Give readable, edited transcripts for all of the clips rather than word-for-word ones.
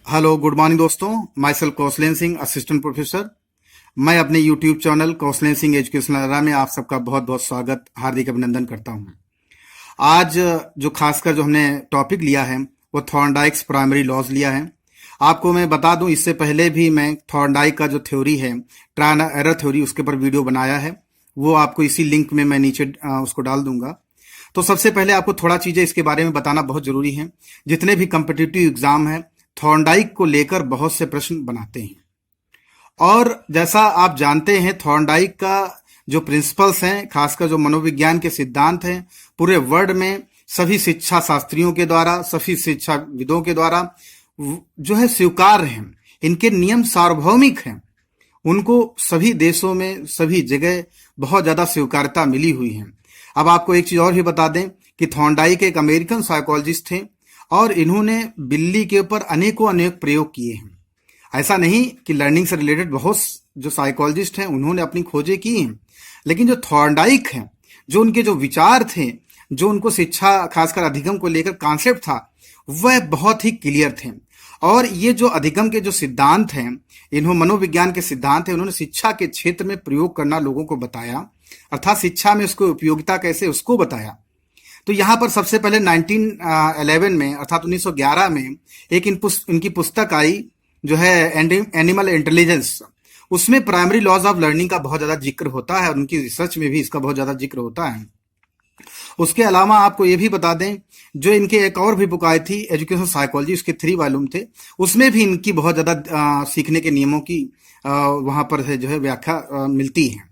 Hello, good morning दोस्तों। Myself Kaushalendra Singh, assistant professor. मैं अपने YouTube channel Kaushalendra Singh educational era में आप सबका बहुत बहुत स्वागत, हार्दिक अभिनंदन करता हूं। आज जो खासकर जो हमने टॉपिक लिया है वो थॉर्नडाइक्स प्राइमरी लॉज लिया है। आपको मैं बता दूं, इससे पहले भी मैं थॉर्नडाइक का जो थ्योरी है, ट्रायल एंड एरर थ्योरी, उसके ऊपर वीडियो बनाया है। वो आपको इसी लिंक में मैं नीचे उसको डाल दूंगा। तो सबसे पहले आपको थोड़ा चीजें इसके बारे में बताना बहुत जरूरी है। जितने भी कम्पिटिटिव एग्जाम है, थॉर्नडाइक को लेकर बहुत से प्रश्न बनाते हैं। और जैसा आप जानते हैं, थॉर्नडाइक का जो प्रिंसिपल्स हैं, खासकर जो मनोविज्ञान के सिद्धांत हैं, पूरे वर्ल्ड में सभी शिक्षा शास्त्रियों के द्वारा, सभी शिक्षाविदों के द्वारा जो है स्वीकार्य हैं। इनके नियम सार्वभौमिक हैं। उनको सभी देशों में, सभी जगह बहुत ज्यादा स्वीकार्यता मिली हुई है। अब आपको एक चीज और भी बता दें कि थॉर्नडाइक एक अमेरिकन साइकोलॉजिस्ट थे और इन्होंने बिल्ली के ऊपर अनेकों अनेक प्रयोग किए हैं। ऐसा नहीं कि लर्निंग से रिलेटेड बहुत जो साइकोलॉजिस्ट हैं उन्होंने अपनी खोजें की हैं, लेकिन जो थॉर्नडाइक हैं, जो उनके जो विचार थे, जो उनको शिक्षा खासकर अधिगम को लेकर कॉन्सेप्ट था, वह बहुत ही क्लियर थे। और ये जो अधिगम के जो सिद्धांत हैं, इन्होंने मनोविज्ञान के सिद्धांत हैं, उन्होंने शिक्षा के क्षेत्र में प्रयोग करना लोगों को बताया, अर्थात शिक्षा में उसको उपयोगिता कैसे उसको बताया। तो यहाँ पर सबसे पहले 1911 में, अर्थात 1911 में एक इनकी पुस्तक आई जो है एनिमल इंटेलिजेंस। उसमें प्राइमरी लॉज ऑफ लर्निंग का बहुत ज्यादा जिक्र होता है और उनकी रिसर्च में भी इसका बहुत ज्यादा जिक्र होता है। उसके अलावा आपको ये भी बता दें, जो इनके एक और भी बुक आई थी एजुकेशन साइकोलॉजी, उसके 3 वॉल्यूम थे, उसमें भी इनकी बहुत ज्यादा सीखने के नियमों की वहां पर जो है व्याख्या मिलती है।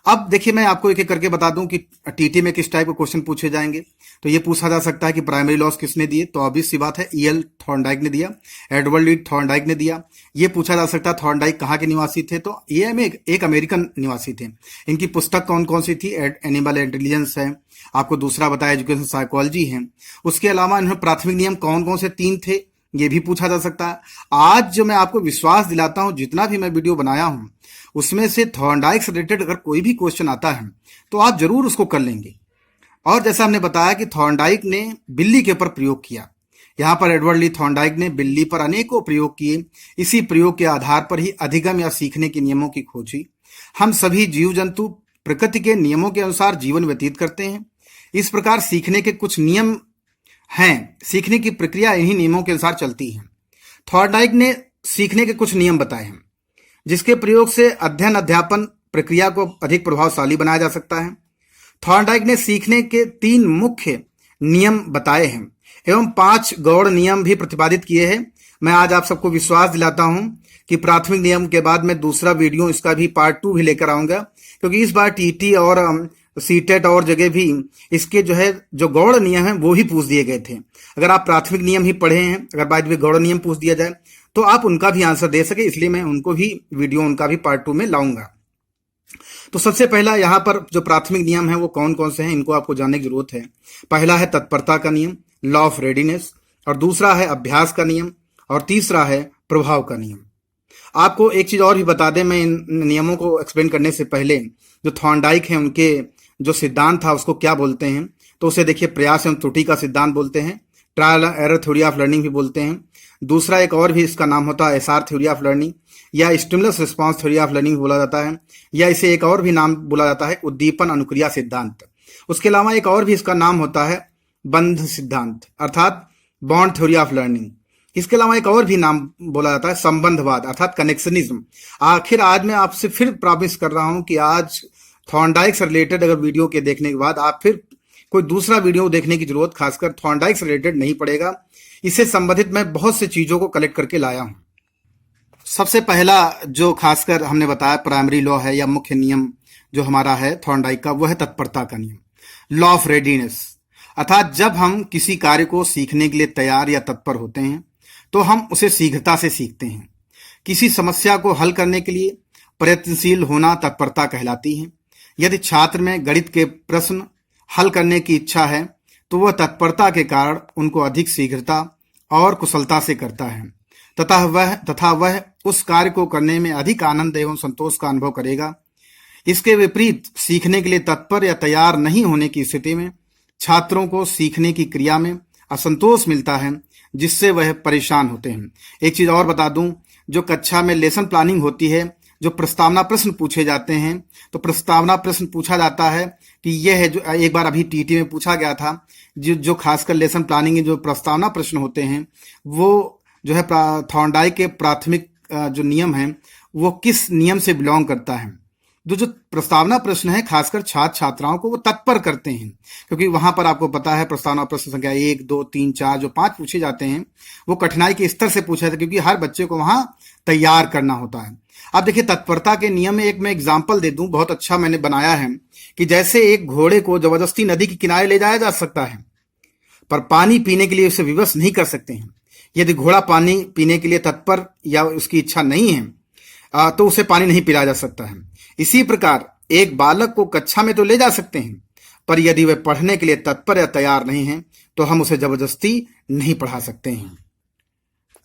अब देखिए, मैं आपको एक एक करके बता दूं कि टीटी में किस टाइप के क्वेश्चन पूछे जाएंगे। तो ये पूछा जा सकता है कि प्राइमरी लॉज किसने दिए, तो ऑब्वियस सी बात है ईएल थॉर्नडाइक ने दिया, एडवर्ड ली थॉर्नडाइक ने दिया। ये पूछा जा सकता है थॉर्नडाइक कहाँ के निवासी थे, तो ये में एक अमेरिकन निवासी थे। इनकी पुस्तक कौन कौन सी थी, एनिमल इंटेलिजेंस है, आपको दूसरा बताया एजुकेशन साइकोलॉजी है। उसके अलावा इन्होंने प्राथमिक नियम कौन कौन से 3 थे, ये भी पूछा जा सकता है। आज जो मैं आपको विश्वास दिलाता हूं, जितना भी मैं वीडियो बनाया हूं, उसमें से थॉर्नडाइक से रिलेटेड अगर कोई भी क्वेश्चन आता है तो आप जरूर उसको कर लेंगे। और जैसा हमने बताया कि थॉर्नडाइक ने बिल्ली के ऊपर प्रयोग किया, यहां पर एडवर्ड ली थॉर्नडाइक ने बिल्ली पर अनेकों प्रयोग किए। इसी प्रयोग के आधार पर ही अधिगम या सीखने के नियमों की खोजी। हम सभी जीव जंतु प्रकृति के नियमों के अनुसार जीवन व्यतीत करते हैं। इस प्रकार सीखने के कुछ नियम हैं, सीखने की प्रक्रिया इन्हीं नियमों के अनुसार चलती है। थॉर्नडाइक ने सीखने के कुछ नियम बताए हैं, जिसके प्रयोग से अध्ययन अध्यापन प्रक्रिया को अधिक प्रभावशाली बनाया जा सकता है। थॉर्नडाइक ने सीखने के 3 मुख्य नियम बताए हैं एवं 5 गौड़ नियम भी प्रतिपादित किए हैं। मैं आज आप सबको विश्वास दिलाता हूं कि प्राथमिक नियम के बाद मैं दूसरा वीडियो, इसका भी पार्ट 2 भी लेकर आऊंगा, क्योंकि इस बार टीटी और सीटेट और जगह भी इसके जो है जो गौड़ नियम है वो ही पूछ दिए गए थे। अगर आप प्राथमिक नियम ही पढ़े हैं, अगर बाद में गौड़ नियम पूछ दिया जाए तो आप उनका भी आंसर दे सके, इसलिए मैं उनको भी वीडियो, उनका भी पार्ट 2 में लाऊंगा। तो सबसे पहला यहाँ पर जो प्राथमिक नियम है वो कौन कौन से हैं, इनको आपको जानने की जरूरत है। पहला है तत्परता का नियम, लॉ ऑफ रेडीनेस, और दूसरा है अभ्यास का नियम, और तीसरा है प्रभाव का नियम। आपको एक चीज और भी बता दें, मैं इन नियमों को एक्सप्लेन करने से पहले, जो थॉर्नडाइक है उनके जो सिद्धांत था उसको क्या बोलते हैं, तो उसे देखिए प्रयास एवं त्रुटि का सिद्धांत बोलते हैं, trial error theory of learning भी बोलते हैं। दूसरा एक और भी इसका नाम होता है एसआर थ्योरी ऑफ लर्निंग, या stimulus response theory of learning बोला जाता है, या इसे एक और भी नाम बोला जाता है उद्दीपन अनुक्रिया सिद्धांत। उसके अलावा एक और भी इसका नाम होता है बंध सिद्धांत, अर्थात बॉन्ड थ्योरी ऑफ लर्निंग। इसके अलावा एक और भी नाम बोला जाता है संबंधवाद, अर्थात कनेक्शनिज्म। आखिर आज मैं आपसे फिर प्रॉमिस कर रहा हूं कि आज थॉर्नडाइक से रिलेटेड अगर वीडियो के देखने के बाद आप फिर कोई दूसरा वीडियो देखने की जरूरत खासकर थॉर्नडाइक से रिलेटेड नहीं पड़ेगा। इससे संबंधित मैं बहुत सी चीजों को कलेक्ट करके लाया हूं। सबसे पहला जो खासकर हमने बताया प्राइमरी लॉ है या मुख्य नियम जो हमारा है थॉर्नडाइक का, वो है तत्परता का नियम, लॉ ऑफ रेडीनेस। अर्थात जब हम किसी कार्य को सीखने के लिए तैयार या तत्पर होते हैं तो हम उसे शीघ्रता से सीखते हैं। किसी समस्या को हल करने के लिए प्रयत्नशील होना तत्परता कहलाती है। यदि छात्र में गणित के प्रश्न हल करने की इच्छा है तो वह तत्परता के कारण उनको अधिक शीघ्रता और कुशलता से करता है, तथा वह उस कार्य को करने में अधिक आनंद एवं संतोष का अनुभव करेगा। इसके विपरीत सीखने के लिए तत्पर या तैयार नहीं होने की स्थिति में छात्रों को सीखने की क्रिया में असंतोष मिलता है, जिससे वह परेशान होते हैं। एक चीज और बता दूं, जो कक्षा में लेसन प्लानिंग होती है, जो प्रस्तावना प्रश्न पूछे जाते हैं, तो प्रस्तावना प्रश्न पूछा जाता है कि यह है जो एक बार अभी टीटी में पूछा गया था, जो खासकर लेसन प्लानिंग के जो प्रस्तावना प्रश्न होते हैं, वो जो है थॉर्नडाइक के प्राथमिक जो नियम है वो किस नियम से बिलोंग करता है। जो प्रस्तावना प्रश्न है खासकर छात्र छात्राओं को वो तत्पर करते हैं, क्योंकि वहां पर आपको पता है प्रस्तावना प्रश्न संख्या 1, 2, 3, 4 जो 5 पूछे जाते हैं वो कठिनाई के स्तर से पूछा जाता है, क्योंकि हर बच्चे को वहां तैयार करना होता है। अब देखिए तत्परता के नियम में एक मैं एग्जाम्पल दे दूं, बहुत अच्छा मैंने बनाया है कि जैसे एक घोड़े को जबरदस्ती नदी के किनारे ले जाया जा सकता है, पर पानी पीने के लिए उसे विवश नहीं कर सकते हैं। यदि घोड़ा पानी पीने के लिए तत्पर या उसकी इच्छा नहीं है तो उसे पानी नहीं पिलाया जा सकता है। इसी प्रकार एक बालक को कक्षा में तो ले जा सकते हैं, पर यदि वह पढ़ने के लिए तत्पर या तैयार नहीं है तो हम उसे जबरदस्ती नहीं पढ़ा सकते हैं।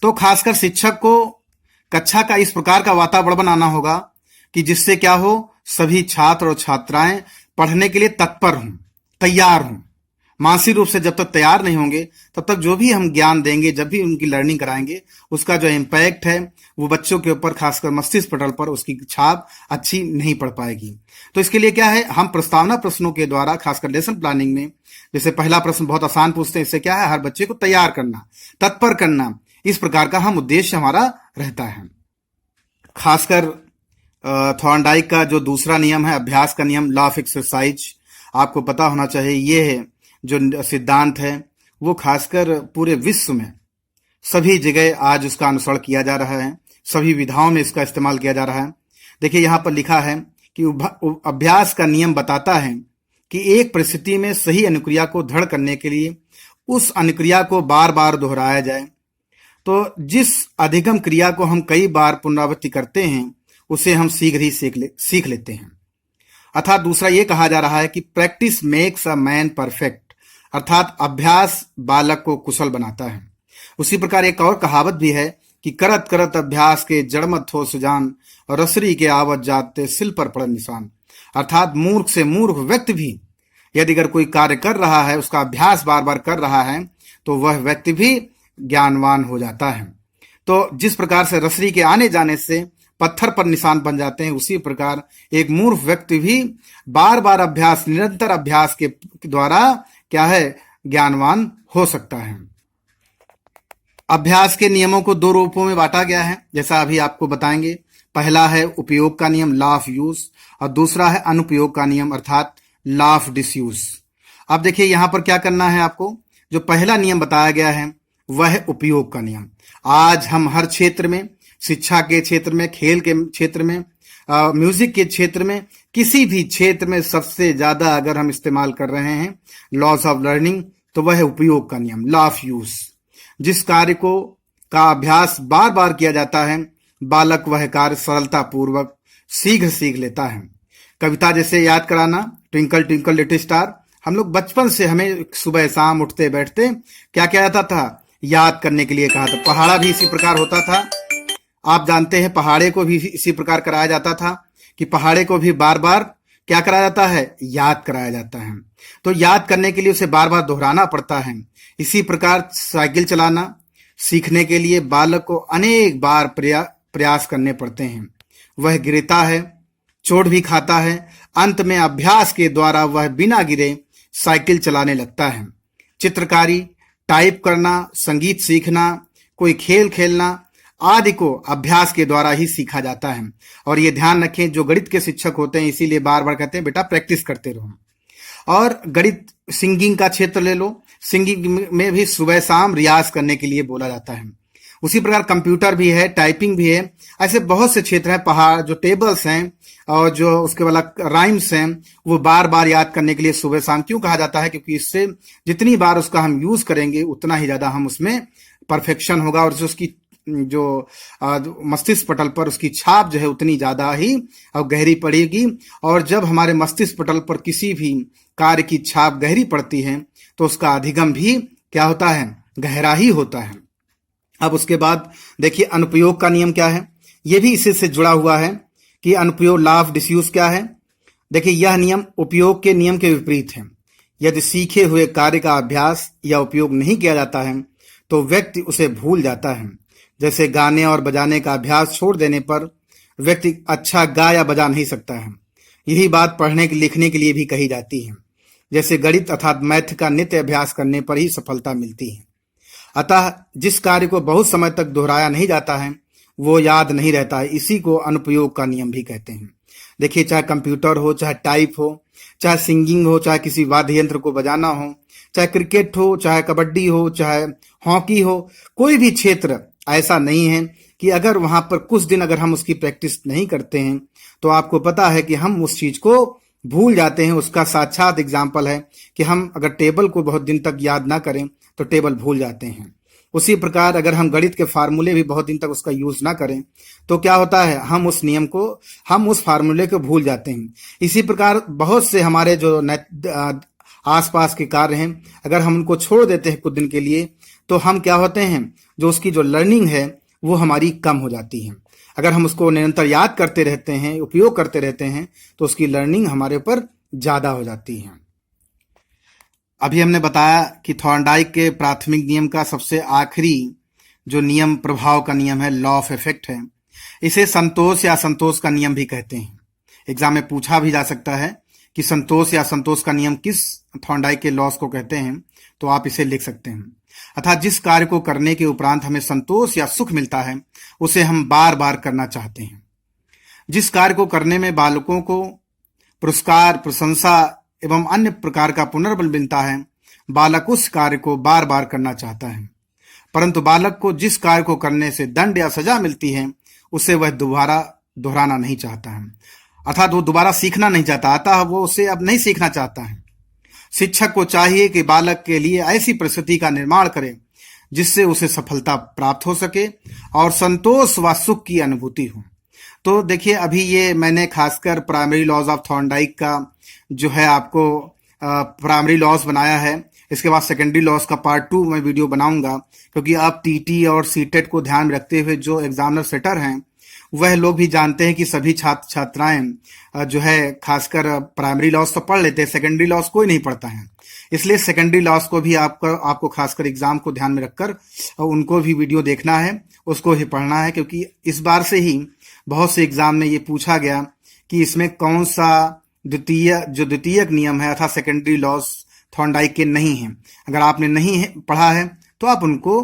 तो खासकर शिक्षक को कक्षा का इस प्रकार का वातावरण बनाना होगा कि जिससे क्या हो, सभी छात्र और छात्राएं पढ़ने के लिए तत्पर हों, तैयार हों। मानसिक रूप से जब तक तैयार नहीं होंगे तब तक जो भी हम ज्ञान देंगे, जब भी उनकी लर्निंग कराएंगे, उसका जो इम्पैक्ट है वो बच्चों के ऊपर खासकर मस्तिष्क पटल पर उसकी छाप अच्छी नहीं पड़ पाएगी। तो इसके लिए क्या है, हम प्रस्तावना प्रश्नों के द्वारा खासकर लेसन प्लानिंग में जैसे पहला प्रश्न बहुत आसान पूछते हैं, इससे क्या है, हर बच्चे को तैयार करना, तत्पर करना, इस प्रकार का हम उद्देश्य हमारा रहता है। खासकर थॉर्नडाइक का जो दूसरा नियम है, अभ्यास का नियम, लॉ ऑफ एक्सरसाइज, आपको पता होना चाहिए। ये है जो सिद्धांत है वो खासकर पूरे विश्व में सभी जगह आज उसका अनुसरण किया जा रहा है, सभी विधाओं में इसका इस्तेमाल किया जा रहा है। देखिए यहाँ पर लिखा है कि अभ्यास का नियम बताता है कि एक परिस्थिति में सही अनुक्रिया को दृढ़ करने के लिए उस अनुक्रिया को बार बार दोहराया जाए। तो जिस अधिगम क्रिया को हम कई बार पुनरावृत्ति करते हैं उसे हम शीघ्र ही सीख लेते हैं। अर्थात दूसरा ये कहा जा रहा है कि practice makes a man perfect, अर्थात अभ्यास बालक को कुशल बनाता है। उसी प्रकार एक और कहावत भी है कि करत करत अभ्यास के जड़मत हो सुजान, रसरी के आवत जाते सिल पर पड़े निशान। अर्थात मूर्ख से मूर्ख व्यक्ति भी यदि अगर कोई कार्य कर रहा है, उसका अभ्यास बार बार कर रहा है, तो वह व्यक्ति भी ज्ञानवान हो जाता है। तो जिस प्रकार से रसरी के आने जाने से पत्थर पर निशान बन जाते हैं, उसी प्रकार एक मूर्ख व्यक्ति भी बार बार अभ्यास, निरंतर अभ्यास के द्वारा क्या है, ज्ञानवान हो सकता है। अभ्यास के नियमों को 2 रूपों में बांटा गया है, जैसा अभी आपको बताएंगे। पहला है उपयोग का नियम, लॉ ऑफ यूज, और दूसरा है अनुपयोग का नियम अर्थात लॉ ऑफ डिसयूज। अब देखिए यहाँ पर क्या करना है आपको, जो पहला नियम बताया गया है वह है उपयोग का नियम। आज हम हर क्षेत्र में, शिक्षा के क्षेत्र में, खेल के क्षेत्र में, म्यूजिक के क्षेत्र में, किसी भी क्षेत्र में सबसे ज्यादा अगर हम इस्तेमाल कर रहे हैं लॉज ऑफ लर्निंग, तो वह है उपयोग का नियम, लॉ ऑफ यूज। जिस कार्य का अभ्यास बार बार किया जाता है, बालक वह कार्य सरलता पूर्वक शीघ्र सीख लेता है। कविता जैसे याद कराना, ट्विंकल ट्विंकल लिटिल स्टार, हम लोग बचपन से हमें सुबह शाम उठते बैठते क्या क्या आता था, याद करने के लिए कहा था। पहाड़ा भी इसी प्रकार होता था, आप जानते हैं पहाड़े को भी इसी प्रकार कराया जाता था कि पहाड़े को भी बार बार क्या कराया जाता है, याद कराया जाता है। तो याद करने के लिए उसे बार बार दोहराना पड़ता है। इसी प्रकार साइकिल चलाना सीखने के लिए बालक को अनेक बार प्रयास करने पड़ते हैं। वह गिरता है, चोट भी खाता है, अंत में अभ्यास के द्वारा वह बिना गिरे साइकिल चलाने लगता है। चित्रकारी, टाइप करना, संगीत सीखना, कोई खेल खेलना आदि को अभ्यास के द्वारा ही सीखा जाता है। और ये ध्यान रखें, जो गणित के शिक्षक होते हैं इसीलिए बार बार कहते हैं बेटा प्रैक्टिस करते रहो। और गणित, सिंगिंग का क्षेत्र ले लो, सिंगिंग में भी सुबह शाम रियाज करने के लिए बोला जाता है। उसी प्रकार कंप्यूटर भी है, टाइपिंग भी है, ऐसे बहुत से क्षेत्र हैं। पहाड़ जो टेबल्स हैं और जो उसके वाला राइम्स हैं, वो बार बार याद करने के लिए सुबह शाम क्यों कहा जाता है, क्योंकि इससे जितनी बार उसका हम यूज करेंगे उतना ही ज्यादा हम उसमें परफेक्शन होगा और जो उसकी जो मस्तिष्क पटल पर उसकी छाप जो है उतनी ज्यादा ही और गहरी पड़ेगी। और जब हमारे मस्तिष्क पटल पर किसी भी कार्य की छाप गहरी पड़ती है तो उसका अधिगम भी क्या होता है, गहरा ही होता है। अब उसके बाद देखिए अनुपयोग का नियम क्या है, यह भी इसी से जुड़ा हुआ है कि अनुपयोग, लॉ ऑफ डिसयूज क्या है। देखिए यह नियम उपयोग के नियम के विपरीत है। यदि सीखे हुए कार्य का अभ्यास या उपयोग नहीं किया जाता है तो व्यक्ति उसे भूल जाता है। जैसे गाने और बजाने का अभ्यास छोड़ देने पर व्यक्ति अच्छा गा या बजा नहीं सकता है। यही बात पढ़ने लिखने के लिए भी कही जाती है। जैसे गणित अर्थात मैथ का नित्य अभ्यास करने पर ही सफलता मिलती है। अतः जिस कार्य को बहुत समय तक दोहराया नहीं जाता है वो याद नहीं रहता है। इसी को अनुपयोग का नियम भी कहते हैं। देखिए, चाहे कंप्यूटर हो, चाहे टाइप हो, चाहे सिंगिंग हो, चाहे किसी वाद्य यंत्र को बजाना हो, चाहे क्रिकेट हो, चाहे कबड्डी हो, चाहे हॉकी हो, कोई भी क्षेत्र ऐसा नहीं है कि अगर वहां पर कुछ दिन अगर हम उसकी प्रैक्टिस नहीं करते हैं तो आपको पता है कि हम उस चीज को भूल जाते हैं। उसका साक्षात एग्जाम्पल है कि हम अगर टेबल को बहुत दिन तक याद ना करें तो टेबल भूल जाते हैं। उसी प्रकार अगर हम गणित के फार्मूले भी बहुत दिन तक उसका यूज ना करें तो क्या होता है, हम उस नियम को, हम उस फार्मूले को भूल जाते हैं। इसी प्रकार बहुत से हमारे जो आसपास के कार्य हैं, अगर हम उनको छोड़ देते हैं कुछ दिन के लिए तो हम क्या होते हैं, जो उसकी जो लर्निंग है वो हमारी कम हो जाती है। अगर हम उसको निरंतर याद करते रहते हैं, उपयोग करते रहते हैं तो उसकी लर्निंग हमारे ऊपर ज्यादा हो जाती है। अभी हमने बताया कि थॉर्नडाइक के प्राथमिक नियम का सबसे आखिरी जो नियम प्रभाव का नियम है, लॉ ऑफ इफेक्ट है। इसे संतोष या असंतोष का नियम भी कहते हैं। एग्जाम में पूछा भी जा सकता है कि संतोष या असंतोष का नियम किस थॉर्नडाइक के लॉस को कहते हैं, तो आप इसे लिख सकते हैं। अर्थात जिस कार्य को करने के उपरांत हमें संतोष या सुख मिलता है उसे हम बार बार करना चाहते हैं। जिस कार्य को करने में बालकों को पुरस्कार, प्रशंसा एवं अन्य प्रकार का पुनर्बल मिलता है, बालक उस कार्य को बार बार करना चाहता है। परंतु बालक को जिस कार्य को करने से दंड या सजा मिलती है उसे वह दोबारा दोहराना नहीं चाहता है। अर्थात वो दोबारा सीखना नहीं चाहता, अतः वो उसे अब नहीं सीखना चाहता है। शिक्षक को चाहिए कि बालक के लिए ऐसी परिस्थिति का निर्माण करे जिससे उसे सफलता प्राप्त हो सके और संतोष व सुख की अनुभूति हो। तो देखिए, अभी ये मैंने खासकर प्राइमरी लॉज ऑफ थॉर्नडाइक का जो है आपको प्राइमरी लॉज बनाया है। इसके बाद सेकेंडरी लॉज का पार्ट 2 मैं वीडियो बनाऊंगा, क्योंकि अब टीटी और सीटेट को ध्यान में रखते हुए जो एग्जामिनर सेटर हैं वह लोग भी जानते हैं कि सभी छात्र छात्राएं जो है खासकर प्राइमरी लॉज तो पढ़ लेते हैं, सेकेंडरी लॉज कोई नहीं पढ़ता है। इसलिए सेकेंडरी लॉज को भी आपको खासकर एग्जाम को ध्यान में रखकर उनको भी वीडियो देखना है, उसको ही पढ़ना है, क्योंकि इस बार से ही बहुत से एग्जाम में ये पूछा गया कि इसमें कौन सा द्वितीयक नियम है अर्थात सेकेंडरी लॉज थॉर्नडाइक के नहीं है। अगर आपने नहीं पढ़ा है तो आप उनको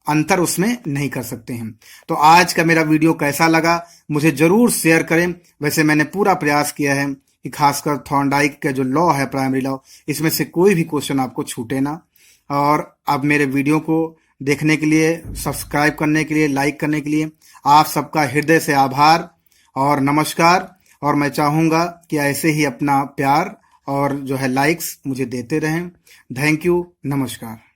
अंतर उसमें नहीं कर सकते हैं। तो आज का मेरा वीडियो कैसा लगा मुझे जरूर शेयर करें। वैसे मैंने पूरा प्रयास किया है कि खासकर थॉर्नडाइक का जो लॉ है, प्राइमरी लॉ, इसमें से कोई भी क्वेश्चन आपको छूटे ना। और अब मेरे वीडियो को देखने के लिए, सब्सक्राइब करने के लिए, लाइक करने के लिए आप सबका हृदय से आभार और नमस्कार। और मैं चाहूँगा कि ऐसे ही अपना प्यार और जो है लाइक्स मुझे देते रहें। थैंक यू, नमस्कार।